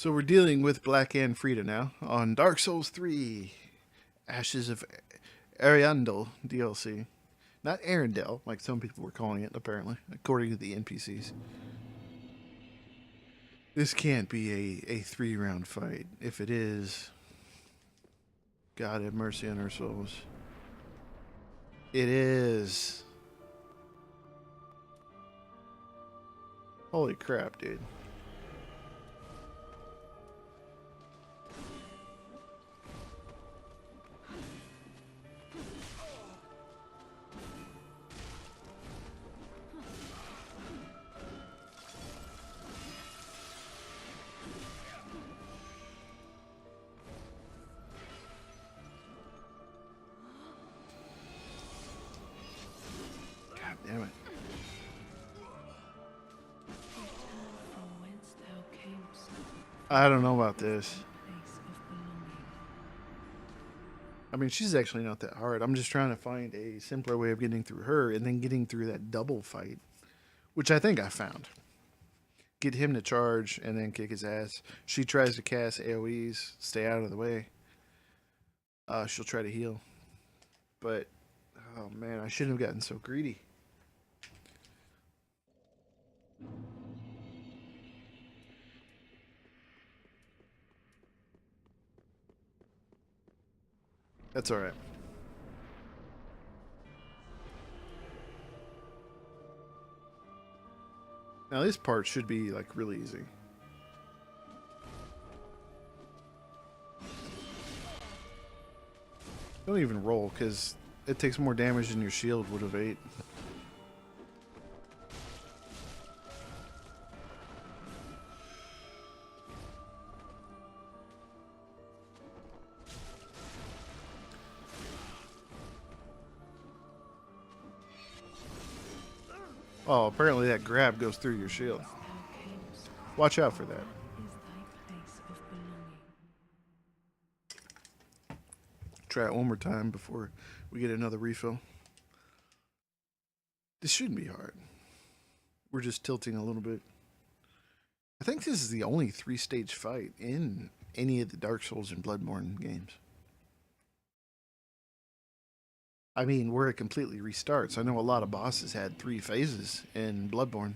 So we're dealing with Black and Friede now on Dark Souls 3, Ashes of Ariandel DLC. Not Ariendel, like some people were calling it, apparently, according to the NPCs. This can't be a 3-round fight. If it is, God have mercy on our souls. It is. Holy crap, dude. God damn it. I don't know about this. I mean, she's actually not that hard. I'm just trying to find a simpler way of getting through her and then getting through that double fight, which I think I found. Get him to charge and then kick his ass. She tries to cast AoEs, stay out of the way. She'll try to heal. But, oh man, I shouldn't have gotten so greedy. That's alright. Now this part should be like really easy. Don't even roll because it takes more damage than your shield would have ate. Oh, apparently that grab goes through your shield. Watch out for that. Try it one more time before we get another refill. This shouldn't be hard. We're just tilting a little bit. I think this is the only 3-stage fight in any of the Dark Souls and Bloodborne games. I mean, where it completely restarts. I know a lot of bosses had 3 phases in Bloodborne.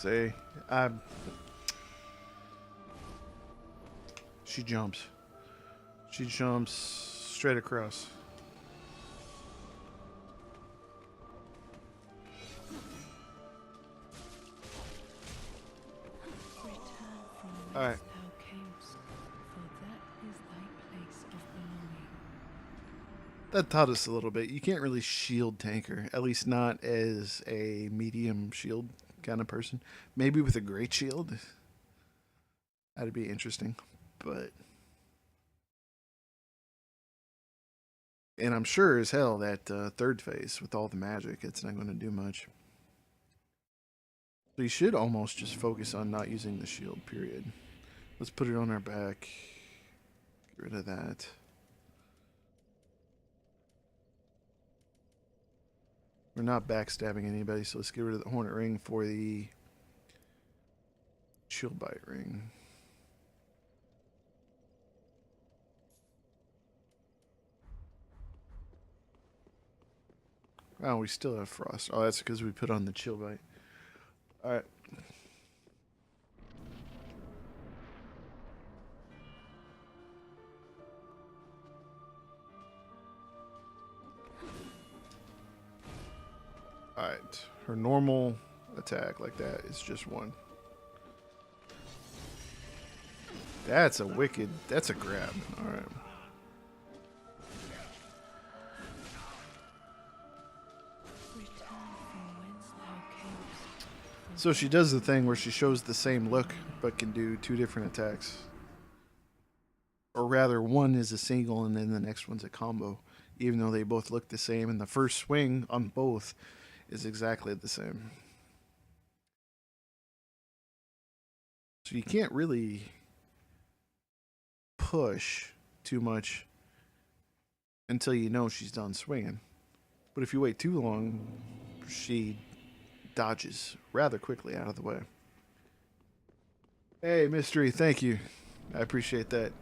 See, she jumps. She jumps straight across. Alright. That taught us a little bit. You can't really shield tanker, at least not as a medium shield kind of person. Maybe with a great shield. That'd be interesting. But and I'm sure as hell that third phase with all the magic, it's not going to do much. So you should almost just focus on not using the shield, period. Let's put it on our back. Get rid of that. We're not backstabbing anybody, so let's get rid of the Hornet Ring for the Chill Bite Ring. Oh, we still have Frost. Oh, that's because we put on the Chill Bite. Alright. Alright. Her normal attack like that is just 1. That's a wicked... That's a grab. Alright. So she does the thing where she shows the same look, but can do 2 different attacks. Or rather, one is a single and then the next one's a combo. Even though they both look the same, and the first swing on both is exactly the same. So you can't really push too much until you know she's done swinging. But if you wait too long, she dodges rather quickly out of the way. Hey, Mystery, thank you. I appreciate that.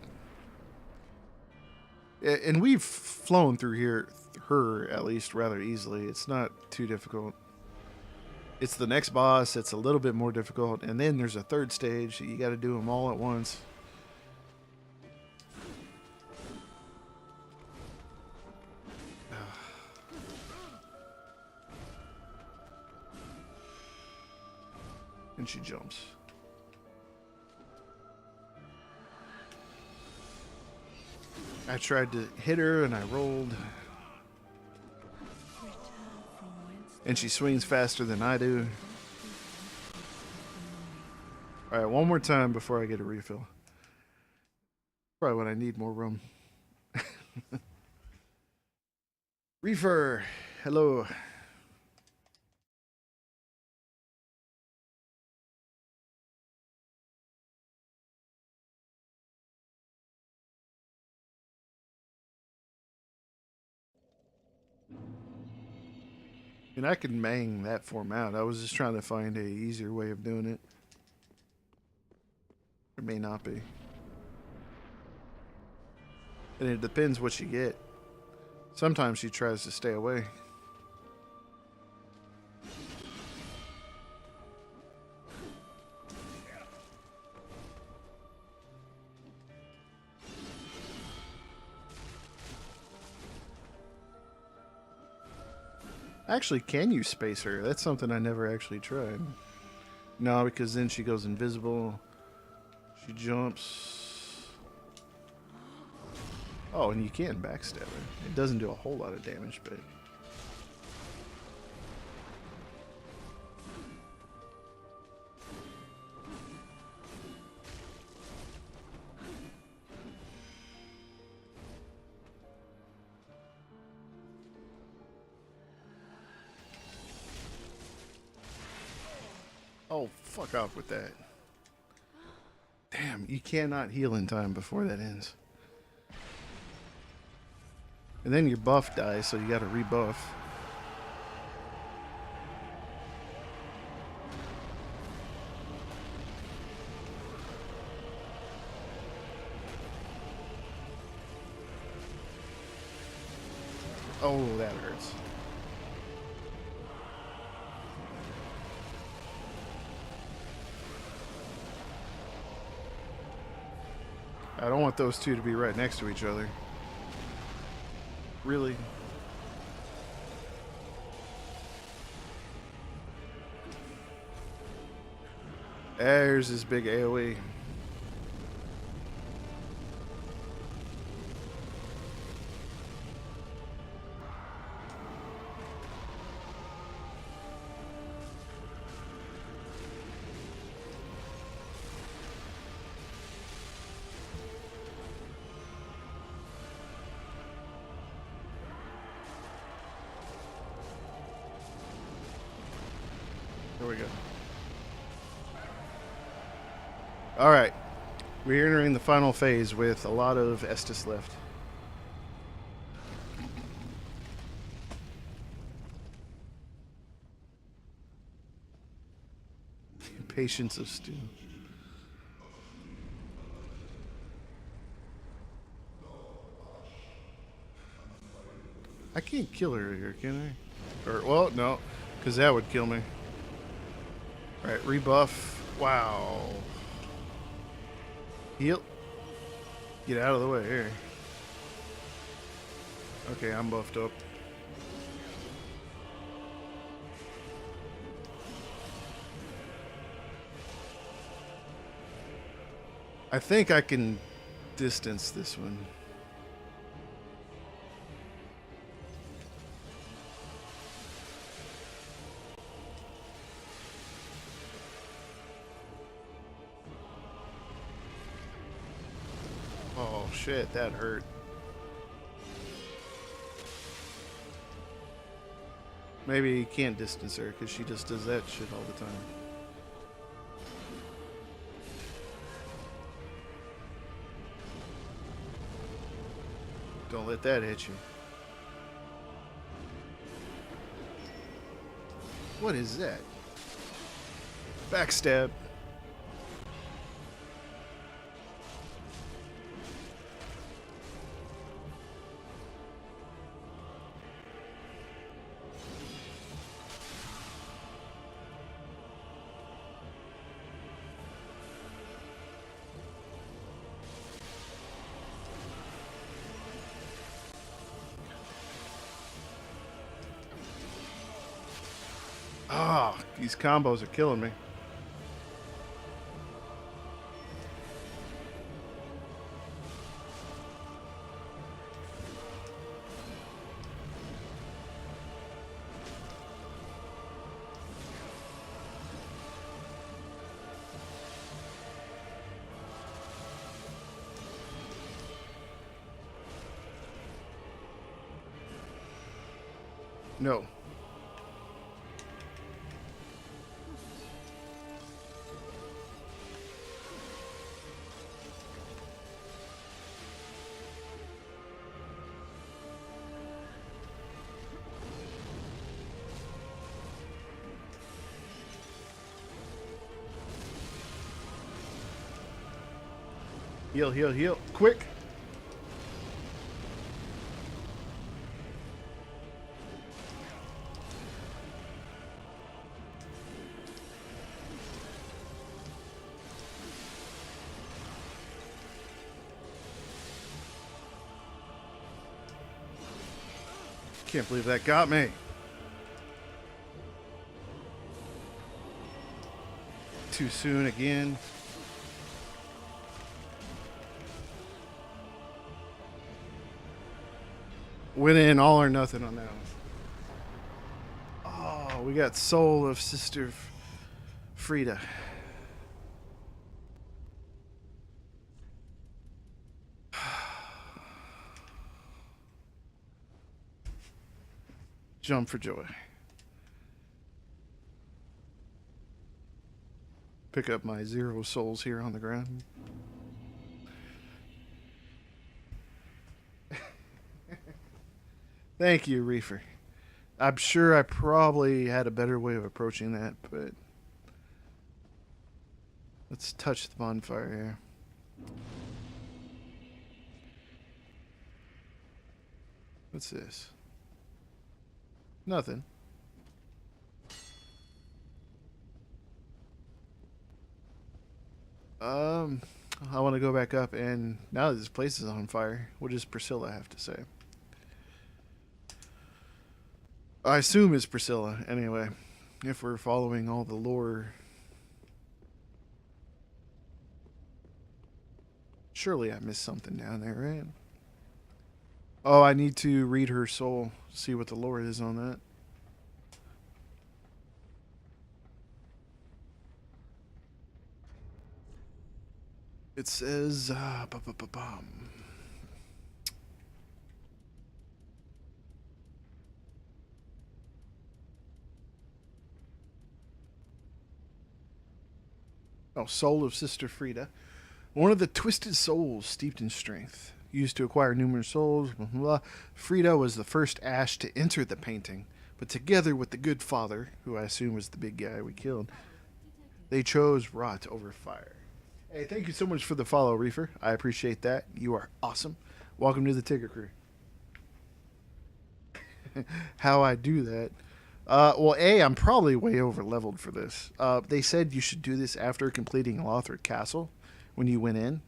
And we've flown through here, her at least, rather easily. It's not too difficult. It's the next boss that's a little bit more difficult, and then there's a third stage that you got to do them all at once. And she jumps. I tried to hit her and I rolled. And she swings faster than I do. Alright, one more time before I get a refill. Probably when I need more room. Reefer, hello. And I can mang that form out. I was just trying to find a easier way of doing it. It may not be. And it depends what you get. Sometimes she tries to stay away. Actually, can you space her? That's something I never actually tried. No, because then she goes invisible. She jumps. Oh, and you can backstab her. It doesn't do a whole lot of damage, but... Oh, fuck off with that. Damn, you cannot heal in time before that ends. And then your buff dies, so you gotta rebuff. Oh, that hurts. I don't want those two to be right next to each other. Really? There's this big AoE. There we go. Alright. We're entering the final phase with a lot of Estus left. Patience of Stew. I can't kill her here, can I? Or, well, no, because that would kill me. Alright, rebuff. Wow. Heal. Get out of the way here. Okay, I'm buffed up. I think I can distance this one. Oh shit, that hurt. Maybe you can't distance her because she just does that shit all the time. Don't let that hit you. What is that? Backstab. Ah, oh, these combos are killing me. No. Heal, heal, heal. Quick. Can't believe that got me. Too soon again. Went in all or nothing on that one. Oh, we got Soul of Sister Friede. Jump for joy. Pick up my 0 souls here on the ground. Thank you, Reefer. I'm sure I probably had a better way of approaching that, but let's touch the bonfire here. What's this? Nothing. I want to go back up, and now that this place is on fire, what does Priscilla have to say? I assume it's Priscilla, anyway, if we're following all the lore. Surely I missed something down there, right? Oh, I need to read her soul, see what the lore is on that. It says, oh, Soul of Sister Friede. One of the twisted souls steeped in strength. Used to acquire numerous souls, blah, blah, blah. Friede was the first Ash to enter the painting, but together with the good father, who I assume was the big guy we killed, they chose rot over fire. Hey, thank you so much for the follow, Reefer. I appreciate that. You are awesome. Welcome to the Tigger Crew. How I do that. Well, I'm probably way over leveled for this. They said you should do this after completing Lothric Castle when you went in,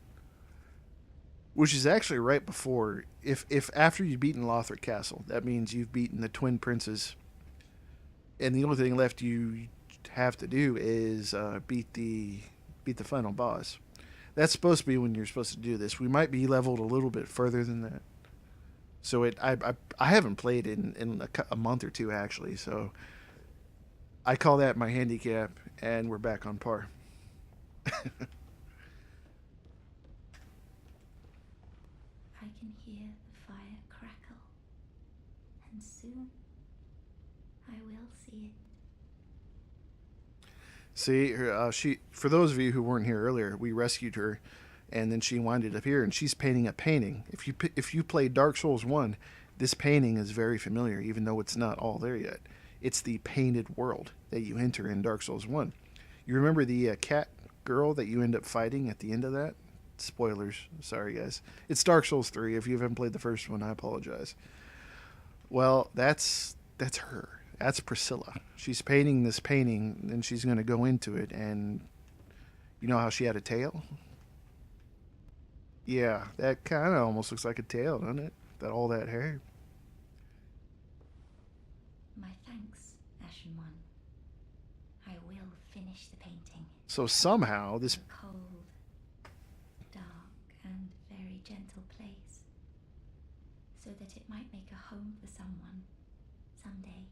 which is actually right before. If after you've beaten Lothric Castle, that means you've beaten the Twin Princes, and the only thing left you have to do is beat the final boss. That's supposed to be when you're supposed to do this. We might be leveled a little bit further than that. So I haven't played in a month or two actually. So I call that my handicap, and we're back on par. bonfire crackle, and soon I will see it. See, for those of you who weren't here earlier, we rescued her, and then she winded up here, and she's painting a painting. If you played Dark Souls 1, this painting is very familiar, even though it's not all there yet. It's the painted world that you enter in Dark Souls 1. You remember the cat girl that you end up fighting at the end of that? Spoilers. Sorry, guys. It's Dark Souls 3. If you haven't played the first one, I apologize. Well, that's her. That's Priscilla. She's painting this painting, and she's going to go into it, and you know how she had a tail? Yeah, that kind of almost looks like a tail, doesn't it? All that hair. My thanks, Ashen One. I will finish the painting. So somehow this... A cold, dark, and very gentle place, so that it might make a home for someone someday.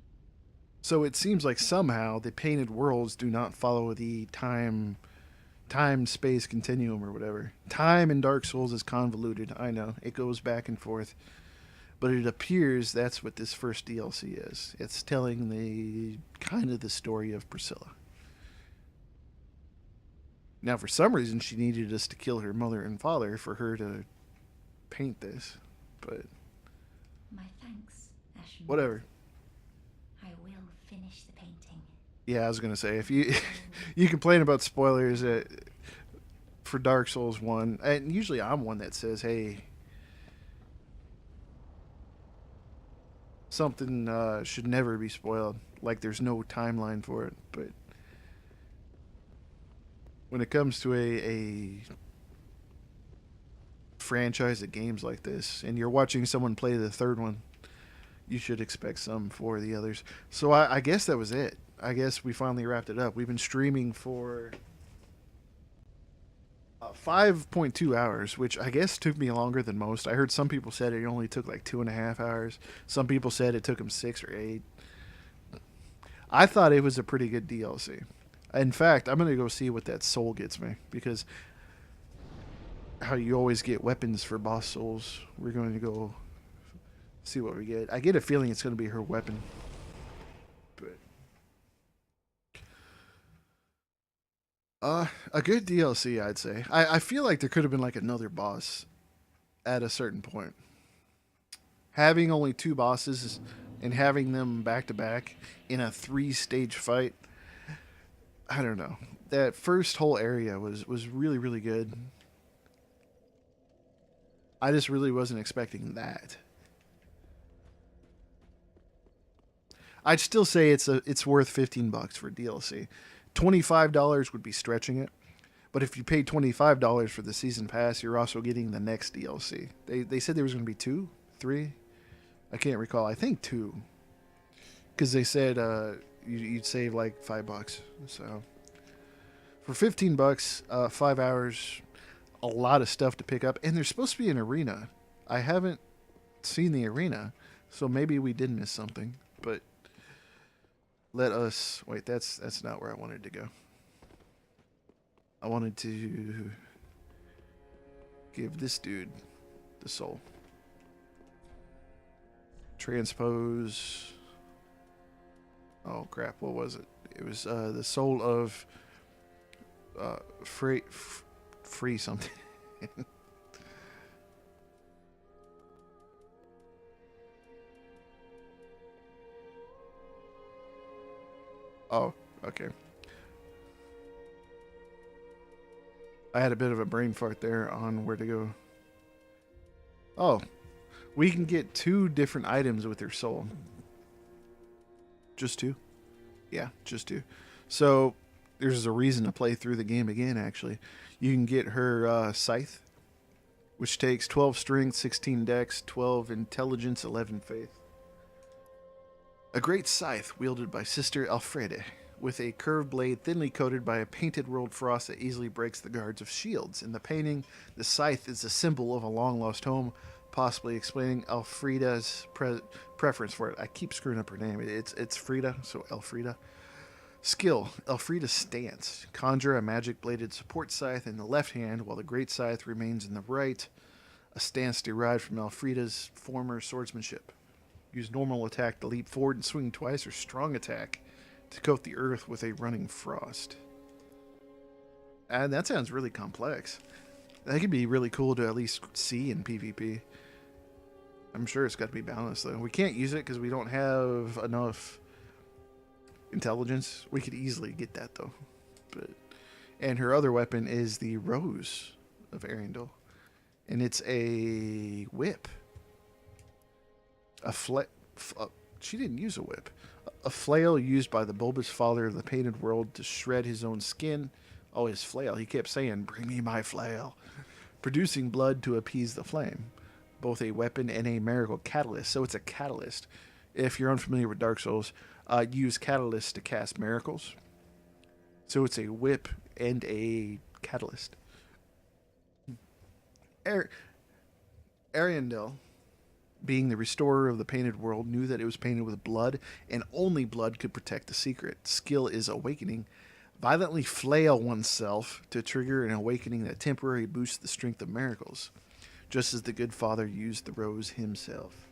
So it seems like somehow the painted worlds do not follow the time-space continuum or whatever. Time in Dark Souls is convoluted, I know. It goes back and forth. But it appears that's what this first DLC is. It's telling the kind of the story of Priscilla. Now, for some reason, she needed us to kill her mother and father for her to paint this. But my thanks, Ashen. Whatever. I will finish the painting. Yeah, I was gonna say, if you you complain about spoilers for Dark Souls 1, and usually I'm one that says, hey, something should never be spoiled, like there's no timeline for it. But when it comes to a franchise of games like this, and you're watching someone play the third one, you should expect some for the others. So I guess that was it. I guess we finally wrapped it up. We've been streaming for 5.2 hours, which I guess took me longer than most. I heard some people said it only took like 2.5 hours. Some people said it took them 6 or 8. I thought it was a pretty good DLC. In fact, I'm going to go see what that soul gets me, because how you always get weapons for boss souls, we're going to go see what we get. I get a feeling it's going to be her weapon. But a good DLC, I'd say. I feel like there could have been like another boss at a certain point. Having only 2 bosses and having them back to back in a 3-stage fight, I don't know. That first whole area was really, really good. I just really wasn't expecting that. I'd still say it's worth $15 for DLC. $25 would be stretching it, but if you paid $25 for the season pass, you're also getting the next DLC. They said there was going to be 2, 3. I can't recall. I think 2, because they said you'd save like $5. So for $15, 5 hours, a lot of stuff to pick up, and there's supposed to be an arena. I haven't seen the arena, so maybe we did miss something. But let us wait. That's not where I wanted to go. I wanted to give this dude the soul. Transpose. Oh crap! What was it? It was the soul of free something. Oh, okay. I had a bit of a brain fart there on where to go. Oh, we can get 2 different items with her soul. Just 2? Yeah, just 2. So there's a reason to play through the game again, actually. You can get her scythe, which takes 12 strength, 16 dex, 12 intelligence, 11 faith. A great scythe wielded by Sister Alfriede, with a curved blade thinly coated by a painted world frost that easily breaks the guards of shields. In the painting, the scythe is a symbol of a long-lost home, possibly explaining Alfrieda's preference for it. I keep screwing up her name. It's Friede, so Elfriede. Skill, Elfrieda's stance. Conjure a magic-bladed support scythe in the left hand, while the great scythe remains in the right. a stance derived from Elfrida's former swordsmanship. Use normal attack to leap forward and swing twice, or strong attack to coat the earth with a running frost. And that sounds really complex. That could be really cool to at least see in PvP. I'm sure it's got to be balanced, though. We can't use it because we don't have enough intelligence. We could easily get that, though. And her other weapon is the Rose of Ariendel. And it's a whip. She didn't use a whip. A flail used by the bulbous father of the painted world to shred his own skin. Oh, his flail. He kept saying, "Bring me my flail." Producing blood to appease the flame. Both a weapon and a miracle catalyst. So it's a catalyst. If you're unfamiliar with Dark Souls, use catalyst to cast miracles. So it's a whip and a catalyst. Ariandel, being the restorer of the painted world, knew that it was painted with blood, and only blood could protect the secret. Skill is awakening. Violently flail oneself to trigger an awakening that temporarily boosts the strength of miracles, just as the good father used the rose himself.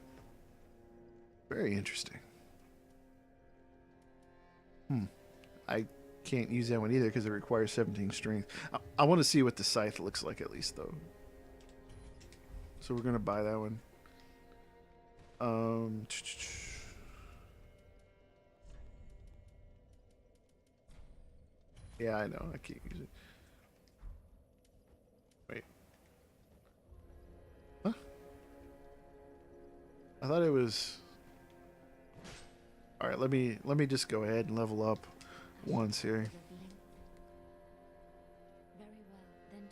Very interesting. I can't use that one either because it requires 17 strength. I want to see what the scythe looks like at least, though. So we're going to buy that one. Yeah, I know. I can't use it. Wait. Huh? I thought it was... Alright, let me just go ahead and level up once here.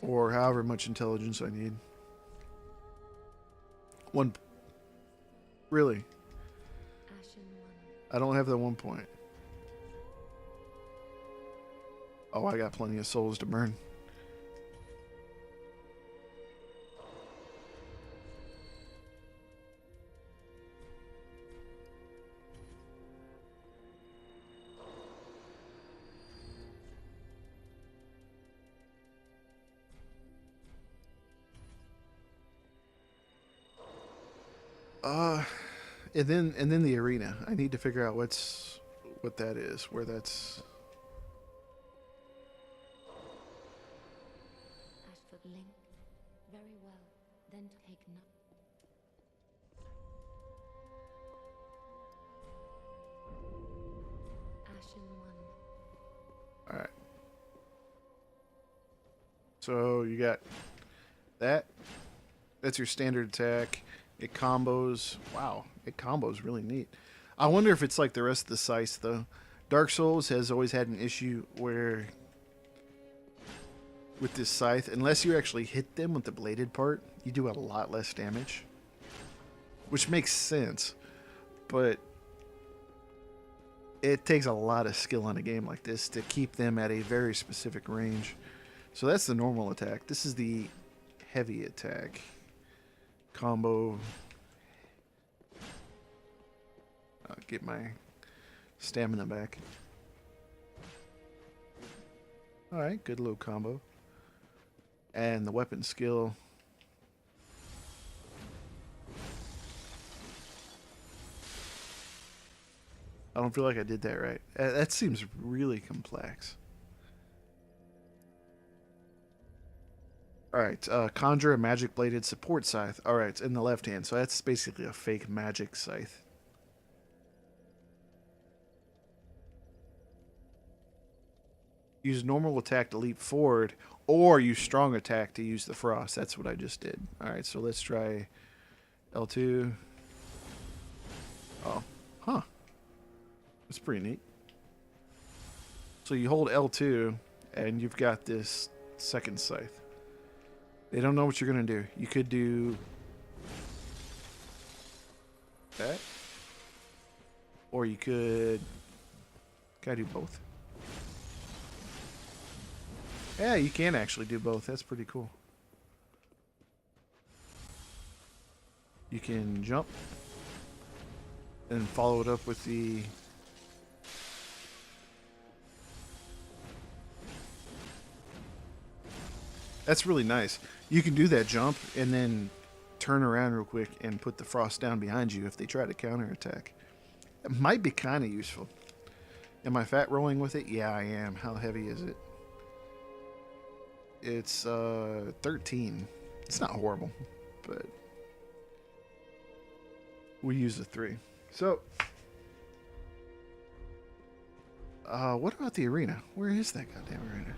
Or however much intelligence I need. One. Really? I don't have that 1 point. Oh, I got plenty of souls to burn. And then the arena. I need to figure out what that is, where that's. Link. Very well. Then take Ashen one. All right. So you got that. That's your standard attack. It combos. Wow, it combos really neat. I wonder if it's like the rest of the scythe, though. Dark Souls has always had an issue where, with this scythe, unless you actually hit them with the bladed part, you do a lot less damage. Which makes sense. But it takes a lot of skill on a game like this to keep them at a very specific range. So that's the normal attack. This is the heavy attack. Combo. I'll get my stamina back. Alright, good little combo. And the weapon skill. I don't feel like I did that right. That seems really complex. Alright, conjure a magic bladed support scythe. Alright, it's in the left hand, so that's basically a fake magic scythe. Use normal attack to leap forward, or use strong attack to use the frost. That's what I just did. Alright, so let's try L2. Oh, huh. That's pretty neat. So you hold L2, and you've got this second scythe. They don't know what you're going to do. You could do that. Or you could... Can I do both? Yeah, you can actually do both. That's pretty cool. You can jump. And follow it up with the... That's really nice. You can do that jump and then turn around real quick and put the frost down behind you if they try to counterattack. It might be kind of useful. Am I fat rolling with it? Yeah, I am. How heavy is it? It's 13. It's not horrible, but we use a 3. So, what about the arena? Where is that goddamn arena?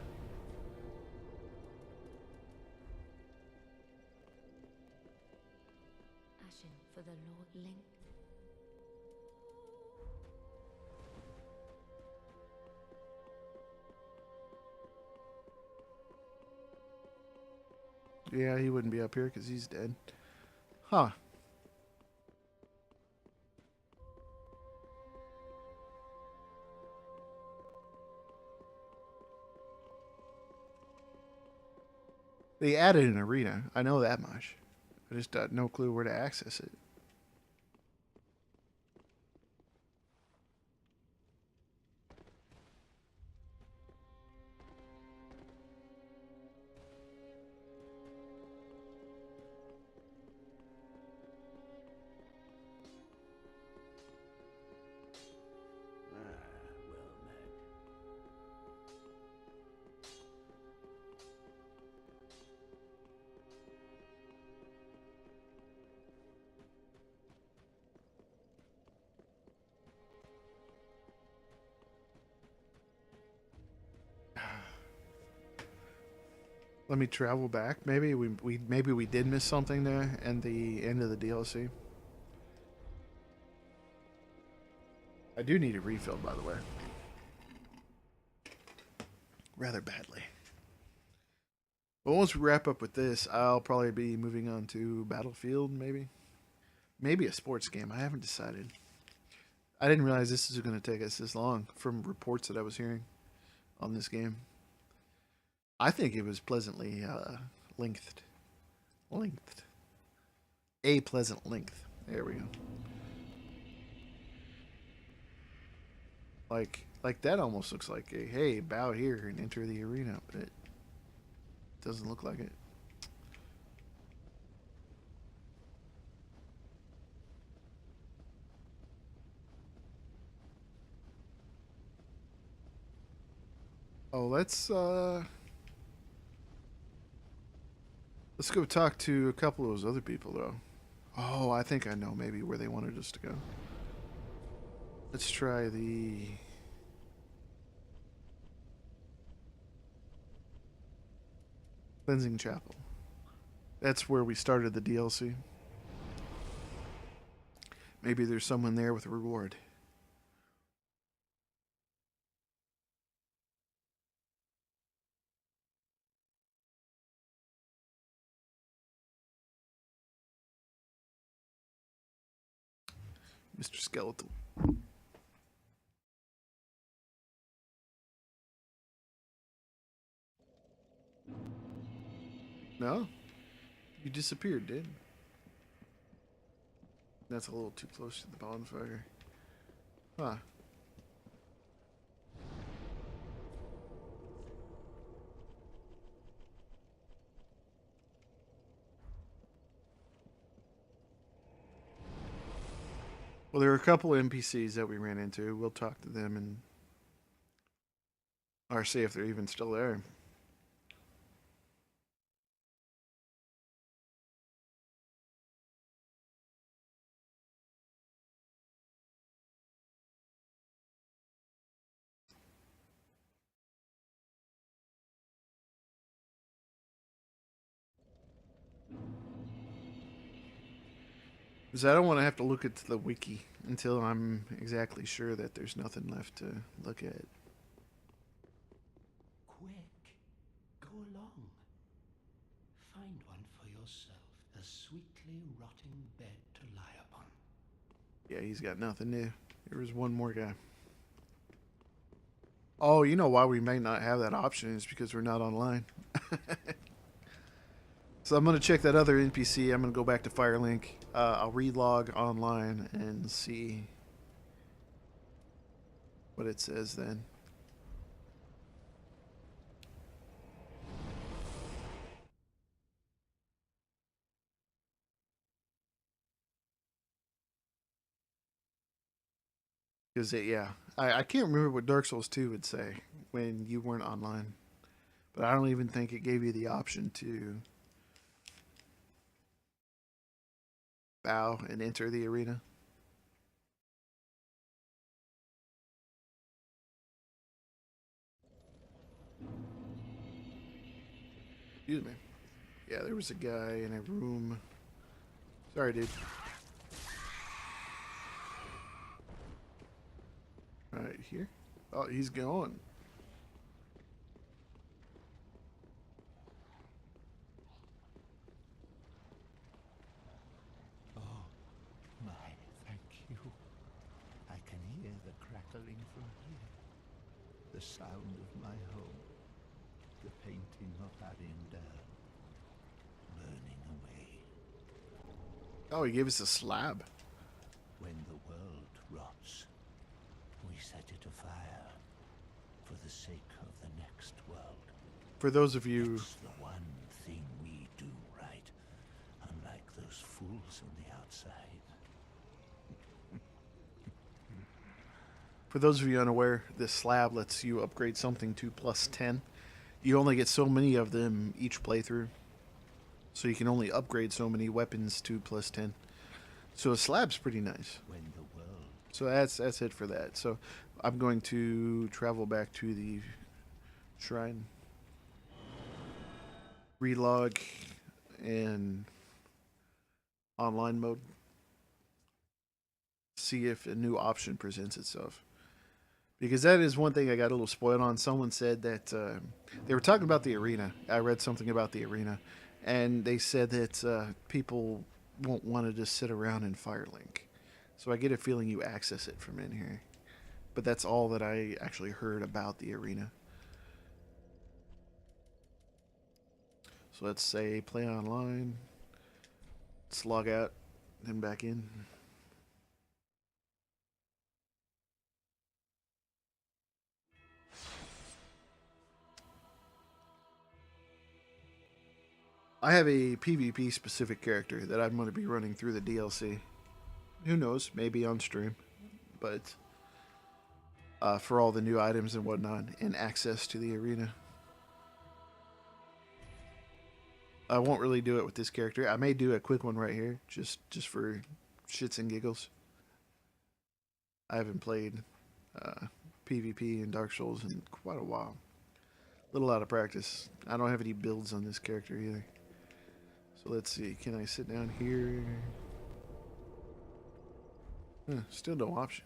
Ashen for the Lord Link. Yeah, he wouldn't be up here because he's dead. Huh. They added an arena. I know that much. I just got no clue where to access it. Let me travel back. Maybe we did miss something there in the end of the DLC. I do need a refill, by the way. Rather badly. But once we wrap up with this, I'll probably be moving on to Battlefield, maybe. Maybe a sports game. I haven't decided. I didn't realize this was going to take us this long from reports that I was hearing on this game. I think it was pleasantly lengthed. A pleasant length. There we go. Like that almost looks like a, hey, bow here and enter the arena, but it doesn't look like it. Oh, let's go talk to a couple of those other people, though. Oh, I think I know maybe where they wanted us to go. Let's try the... Cleansing Chapel. That's where we started the DLC. Maybe there's someone there with a reward. Mr. Skeletal. No? You disappeared, dude. That's a little too close to the bonfire. Huh. Well, there were a couple NPCs that we ran into. We'll talk to them and... or see if they're even still there. Because I don't want to have to look at the wiki until I'm exactly sure that there's nothing left to look at. Quick, go along. Find one for yourself, a sweetly rotting bed to lie upon. Yeah, he's got nothing new. There was one more guy. Oh, you know why we may not have that option is because we're not online. So I'm going to check that other NPC. I'm going to go back to Firelink. I'll relog online and see what it says then. Because yeah, I can't remember what Dark Souls 2 would say when you weren't online, but I don't even think it gave you the option to bow and enter the arena. Excuse me. Yeah, there was a guy in a room. Sorry, dude. Right here. Oh, he's gone. Oh, my, thank you. I can hear the crackling from here. The sound of my home. The painting of Ariendel. Burning away. Oh, he gave us a slab. When the world rots, we set it afire for the sake of the next world. For those of you, It's the one thing we do right, unlike those fools on the outside. for those of you unaware, this slab lets you upgrade something to +10. You only get so many of them each playthrough, so you can only upgrade so many weapons to +10. So a slab's pretty nice. When the world So that's it for that. So I'm going to travel back to the shrine, relog, and online mode. See if a new option presents itself. Because that is one thing I got a little spoiled on. Someone said that they were talking about the arena. I read something about the arena, and they said that people won't want to just sit around in Firelink. So I get a feeling you access it from in here. But that's all that I actually heard about the arena. So let's say play online. Let's log out, then back in. I have a PvP specific character that I'm going to be running through the DLC. Who knows? Maybe on stream. But for all the new items and whatnot and access to the arena. I won't really do it with this character. I may do a quick one right here, just for shits and giggles. I haven't played PvP in Dark Souls in quite a while. A little out of practice. I don't have any builds on this character either. So let's see. Can I sit down here? Still no option.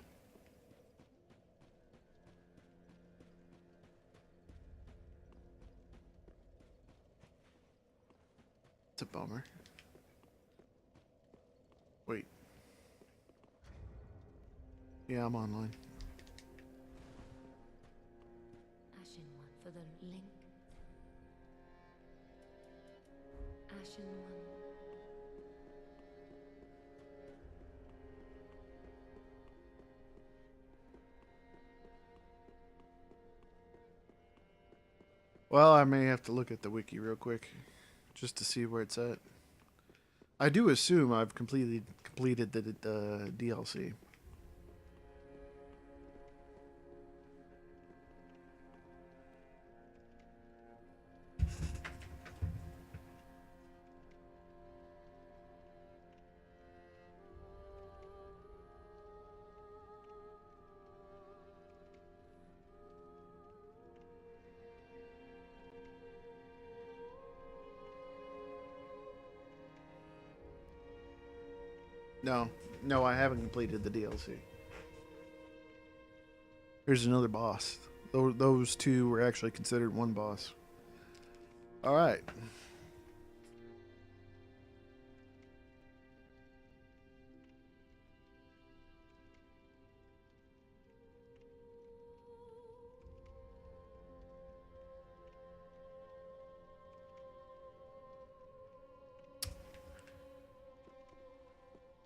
It's a bummer. Wait. Yeah, I'm online. Ashen one for the link. Ashen one. Well, I may have to look at the wiki real quick just to see where it's at. I do assume I've completed the DLC. No, I haven't completed the DLC. Here's another boss. Those two were actually considered one boss. All right.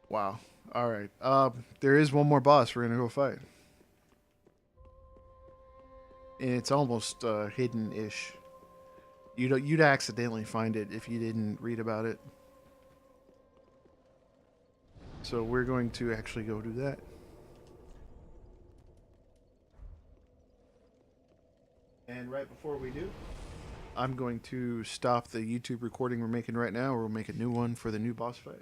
Wow. All right. There is one more boss we're gonna go fight, and it's almost hidden-ish. You'd accidentally find it if you didn't read about it. So we're going to actually go do that. And right before we do, I'm going to stop the YouTube recording we're making right now. We'll make a new one for the new boss fight.